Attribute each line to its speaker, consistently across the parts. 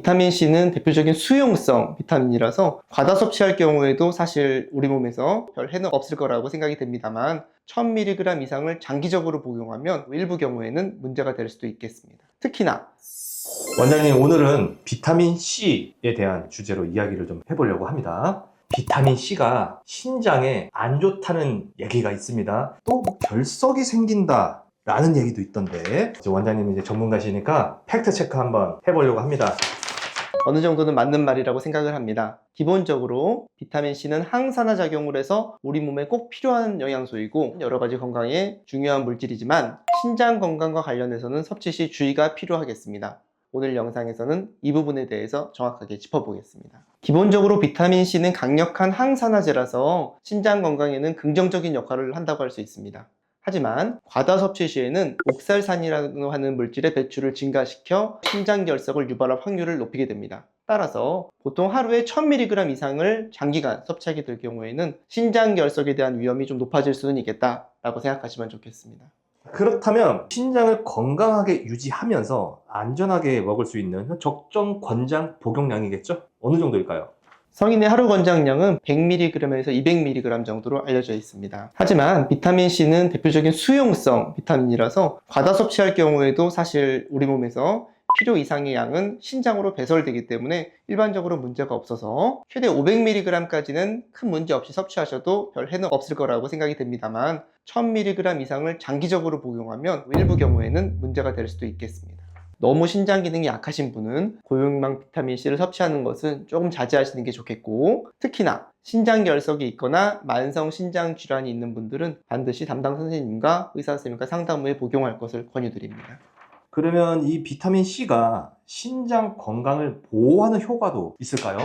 Speaker 1: 비타민C는 대표적인 수용성 비타민이라서 과다 섭취할 경우에도 사실 우리 몸에서 별 해는 없을 거라고 생각이 됩니다만 1000mg 이상을 장기적으로 복용하면 일부 경우에는 문제가 될 수도 있겠습니다. 특히나
Speaker 2: 원장님, 오늘은 비타민C에 대한 주제로 이야기를 좀 해보려고 합니다. 비타민C가 신장에 안 좋다는 얘기가 있습니다. 또 결석이 생긴다 라는 얘기도 있던데, 원장님이 이제 전문가시니까 팩트체크 한번 해보려고 합니다.
Speaker 1: 어느 정도는 맞는 말이라고 생각을 합니다. 기본적으로 비타민C는 항산화 작용을 해서 우리 몸에 꼭 필요한 영양소이고 여러 가지 건강에 중요한 물질이지만 신장 건강과 관련해서는 섭취 시 주의가 필요하겠습니다. 오늘 영상에서는 이 부분에 대해서 정확하게 짚어보겠습니다. 기본적으로 비타민C는 강력한 항산화제라서 신장 건강에는 긍정적인 역할을 한다고 할 수 있습니다. 하지만 과다 섭취 시에는 옥살산이라고 하는 물질의 배출을 증가시켜 신장 결석을 유발할 확률을 높이게 됩니다. 따라서 보통 하루에 1000mg 이상을 장기간 섭취하게 될 경우에는 신장 결석에 대한 위험이 좀 높아질 수는 있겠다라고 생각하시면 좋겠습니다.
Speaker 2: 그렇다면 신장을 건강하게 유지하면서 안전하게 먹을 수 있는 적정 권장 복용량이겠죠? 어느 정도일까요?
Speaker 1: 성인의 하루 권장량은 100mg에서 200mg 정도로 알려져 있습니다. 하지만 비타민C는 대표적인 수용성 비타민이라서 과다 섭취할 경우에도 사실 우리 몸에서 필요 이상의 양은 신장으로 배설되기 때문에 일반적으로 문제가 없어서 최대 500mg까지는 큰 문제 없이 섭취하셔도 별 해는 없을 거라고 생각이 됩니다만 1000mg 이상을 장기적으로 복용하면 일부 경우에는 문제가 될 수도 있겠습니다. 너무 신장 기능이 약하신 분은 고용량 비타민C를 섭취하는 것은 조금 자제하시는 게 좋겠고, 특히나 신장 결석이 있거나 만성 신장 질환이 있는 분들은 반드시 담당 선생님과 의사 선생님과 상담 후에 복용할 것을 권유드립니다.
Speaker 2: 그러면 이 비타민C가 신장 건강을 보호하는 효과도 있을까요?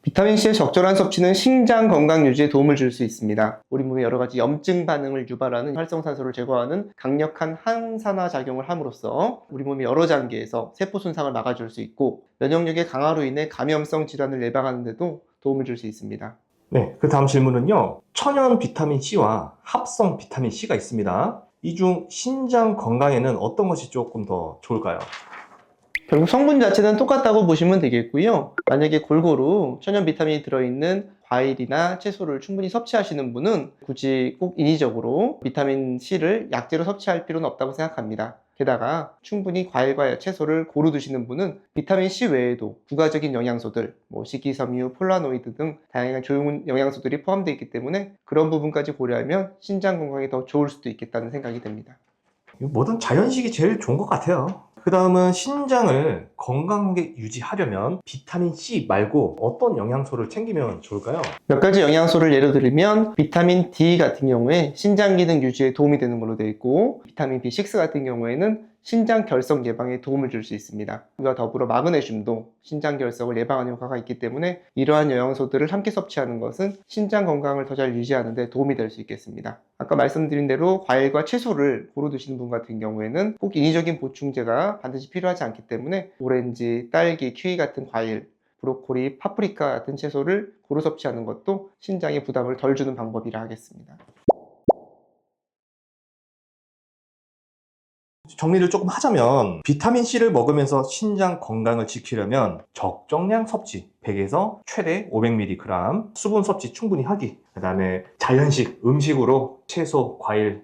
Speaker 1: 비타민C의 적절한 섭취는 신장 건강 유지에 도움을 줄 수 있습니다. 우리 몸의 여러 가지 염증 반응을 유발하는 활성산소를 제거하는 강력한 항산화 작용을 함으로써 우리 몸의 여러 장기에서 세포 손상을 막아줄 수 있고 면역력의 강화로 인해 감염성 질환을 예방하는 데도 도움을 줄 수 있습니다.
Speaker 2: 네, 그 다음 질문은요. 천연 비타민C와 합성 비타민C가 있습니다. 이 중 신장 건강에는 어떤 것이 조금 더 좋을까요?
Speaker 1: 결국 성분 자체는 똑같다고 보시면 되겠고요. 만약에 골고루 천연 비타민이 들어있는 과일이나 채소를 충분히 섭취하시는 분은 굳이 꼭 인위적으로 비타민C를 약제로 섭취할 필요는 없다고 생각합니다. 게다가 충분히 과일과 채소를 고루 드시는 분은 비타민C 외에도 부가적인 영양소들, 식이섬유, 폴라노이드 등 다양한 좋은 영양소들이 포함되어 있기 때문에 그런 부분까지 고려하면 신장 건강에 더 좋을 수도 있겠다는 생각이 듭니다.
Speaker 2: 뭐든 자연식이 제일 좋은 것 같아요. 그 다음은 신장을 건강하게 유지하려면 비타민C 말고 어떤 영양소를 챙기면 좋을까요?
Speaker 1: 몇 가지 영양소를 예로 들면 비타민 D 같은 경우에 신장 기능 유지에 도움이 되는 걸로 되어 있고 비타민 B6 같은 경우에는 신장 결석 예방에 도움을 줄 수 있습니다. 이와 더불어 마그네슘도 신장 결석을 예방하는 효과가 있기 때문에 이러한 영양소들을 함께 섭취하는 것은 신장 건강을 더 잘 유지하는 데 도움이 될 수 있겠습니다. 아까 말씀드린 대로 과일과 채소를 고루 드시는 분 같은 경우에는 꼭 인위적인 보충제가 반드시 필요하지 않기 때문에 오렌지, 딸기, 키위 같은 과일, 브로콜리, 파프리카 같은 채소를 고루 섭취하는 것도 신장에 부담을 덜 주는 방법이라 하겠습니다.
Speaker 2: 정리를 조금 하자면 비타민C를 먹으면서 신장 건강을 지키려면 적정량 섭취 100에서 최대 500mg 수분 섭취 충분히 하기, 그 다음에 자연식 음식으로 채소, 과일,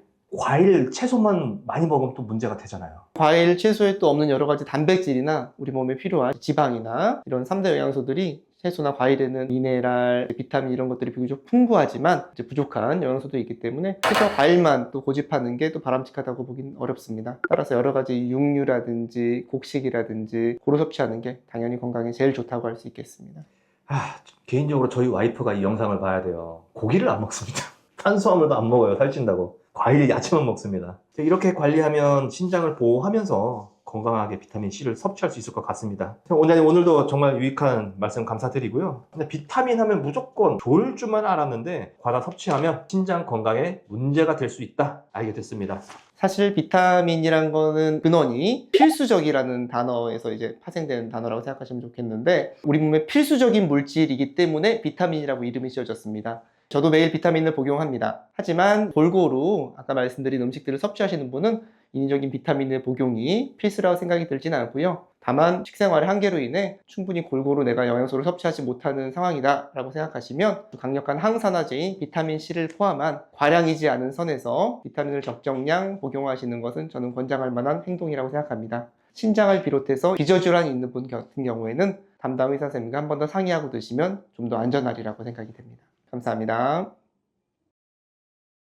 Speaker 2: 채소만 많이 먹으면 또 문제가 되잖아요.
Speaker 1: 과일, 채소에 또 없는 여러 가지 단백질이나 우리 몸에 필요한 지방이나 이런 3대 영양소들이 채소나 과일에는 미네랄, 비타민 이런 것들이 비교적 풍부하지만 이제 부족한 영양소도 있기 때문에 채소, 과일만 또 고집하는 게 또 바람직하다고 보긴 어렵습니다. 따라서 여러 가지 육류라든지 곡식이라든지 고루 섭취하는 게 당연히 건강에 제일 좋다고 할 수 있겠습니다.
Speaker 2: 개인적으로 저희 와이프가 이 영상을 봐야 돼요. 고기를 안 먹습니다. 탄수화물도 안 먹어요. 살찐다고. 과일, 야채만 먹습니다. 이렇게 관리하면 신장을 보호하면서 건강하게 비타민C를 섭취할 수 있을 것 같습니다. 원장님, 오늘도 정말 유익한 말씀 감사드리고요. 근데 비타민 하면 무조건 좋을 줄만 알았는데 과다 섭취하면 신장 건강에 문제가 될 수 있다 알게 됐습니다.
Speaker 1: 사실 비타민이란 거는 근원이 필수적이라는 단어에서 이제 파생되는 단어라고 생각하시면 좋겠는데 우리 몸의 필수적인 물질이기 때문에 비타민이라고 이름이 지어졌습니다. 저도 매일 비타민을 복용합니다. 하지만 골고루 아까 말씀드린 음식들을 섭취하시는 분은 인위적인 비타민의 복용이 필수라고 생각이 들지는 않고요. 다만 식생활의 한계로 인해 충분히 골고루 내가 영양소를 섭취하지 못하는 상황이다 라고 생각하시면 강력한 항산화제인 비타민C를 포함한 과량이지 않은 선에서 비타민을 적정량 복용하시는 것은 저는 권장할 만한 행동이라고 생각합니다. 신장을 비롯해서 기저질환이 있는 분 같은 경우에는 담당 의사 선생님과 한 번 더 상의하고 드시면 좀 더 안전하리라고 생각이 됩니다. 감사합니다.